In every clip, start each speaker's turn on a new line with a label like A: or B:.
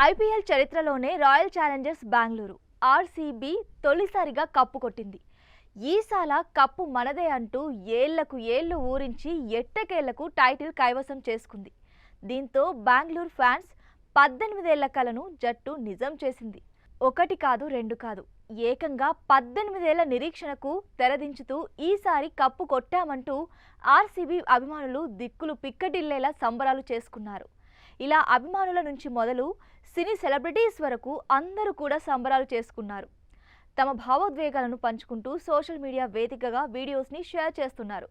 A: IPL చరిత్రలోనే royal Challengers Bengaluru RCB తొలిసారిగా cup కొట్టింది. ఈసాల కప్పు మనదే అంటూ ఏళ్లకు ఏళ్లు ఊరించి ఎట్టకేళ్లకు టైటిల్ కైవసం చేసుకుంది. దీంతో బెంగళూరు ఫ్యాన్స్ 18 ఏళ్ల కలను జట్టు నిజం చేసింది. ఒకటి కాదు రెండు కాదు, ఏకంగా 18 ఏళ్ల నిరీక్షణకు తెరదించుతూ ఈసారి కప్పు కొట్టామంటూ ఆర్సీబీ అభిమానులు దిక్కులు పిక్కటిల్లేలా సంబరాలు చేసుకున్నారు. ఇలా అభిమానుల నుంచి మొదలు సినీ సెలబ్రిటీస్ వరకు అందరూ కూడా సంబరాలు చేసుకున్నారు. తమ భావోద్వేగాలను పంచుకుంటూ సోషల్ మీడియా వేదికగా వీడియోస్ని షేర్ చేస్తున్నారు.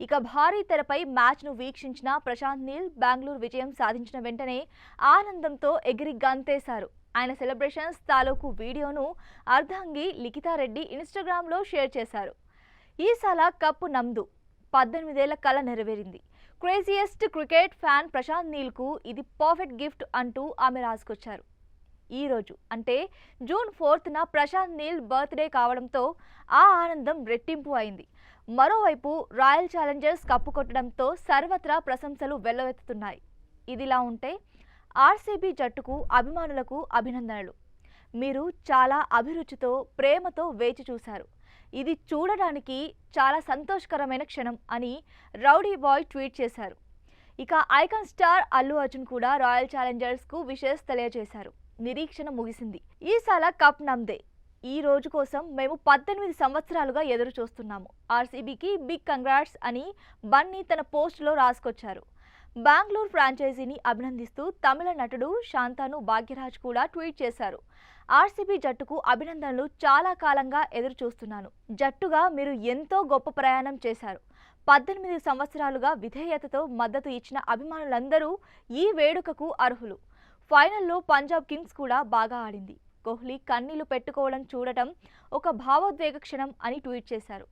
A: ఇక భారీ తెరపై మ్యాచ్ను వీక్షించిన ప్రశాంత్ నీల్ బెంగళూరు విజయం సాధించిన వెంటనే ఆనందంతో ఎగిరి గంతేశారు. ఆయన సెలబ్రేషన్స్ తాలూకు వీడియోను అర్ధాంగి లిఖితారెడ్డి ఇన్స్టాగ్రామ్లో షేర్ చేశారు. ఈసాల కప్పు నమ్దు 18 ఏళ్ల కల నెరవేరింది. క్రేజియెస్ట్ క్రికెట్ ఫ్యాన్ ప్రశాంత్ నీల్కు ఇది పర్ఫెక్ట్ గిఫ్ట్ అంటూ ఆమె రాసుకొచ్చారు. ఈరోజు అంటే జూన్ 4న ప్రశాంత్ నీల్ బర్త్డే కావడంతో ఆ ఆనందం రెట్టింపు అయింది. మరోవైపు రాయల్ ఛాలెంజర్స్ కప్పు కొట్టడంతో సర్వత్రా ప్రశంసలు వెల్లువెత్తుతున్నాయి. ఇదిలా ఉంటే ఆర్సీబీ జట్టుకు అభిమానులకు అభినందనలు. మీరు చాలా అభిరుచితో ప్రేమతో వేచి చూశారు. ఇది చూడడానికి చాలా సంతోషకరమైన క్షణం అని రౌడీ బాయ్ ట్వీట్ చేశారు. ఇక ఐకాన్ స్టార్ అల్లు అర్జున్ కూడా రాయల్ ఛాలెంజర్స్కు విషెస్ తెలియజేశారు. నిరీక్షణ ముగిసింది. ఈసాల కప్ నమ్దే. ఈ రోజు కోసం మేము 18 సంవత్సరాలుగా ఎదురు చూస్తున్నాము. ఆర్సీబీకి బిగ్ కంగ్రాట్స్ అని బన్నీ తన పోస్టులో రాసుకొచ్చారు. బెంగళూరు ఫ్రాంచైజీని అభినందిస్తూ తమిళ నటుడు శాంతను భాగ్యరాజ్ కూడా ట్వీట్ చేశారు. ఆర్సీబీ జట్టుకు అభినందనలు. చాలా కాలంగా ఎదురు చూస్తున్నాను. జట్టుగా మీరు ఎంతో గొప్ప ప్రయాణం చేశారు. 18 సంవత్సరాలుగా విధేయతతో మద్దతు ఇచ్చిన అభిమానులందరూ ఈ వేడుకకు అర్హులు. ఫైనల్లో పంజాబ్ కింగ్స్ కూడా బాగా ఆడింది. కోహ్లీ కన్నీళ్లు పెట్టుకోవడం చూడటం ఒక భావోద్వేగ క్షణం అని ట్వీట్ చేశారు.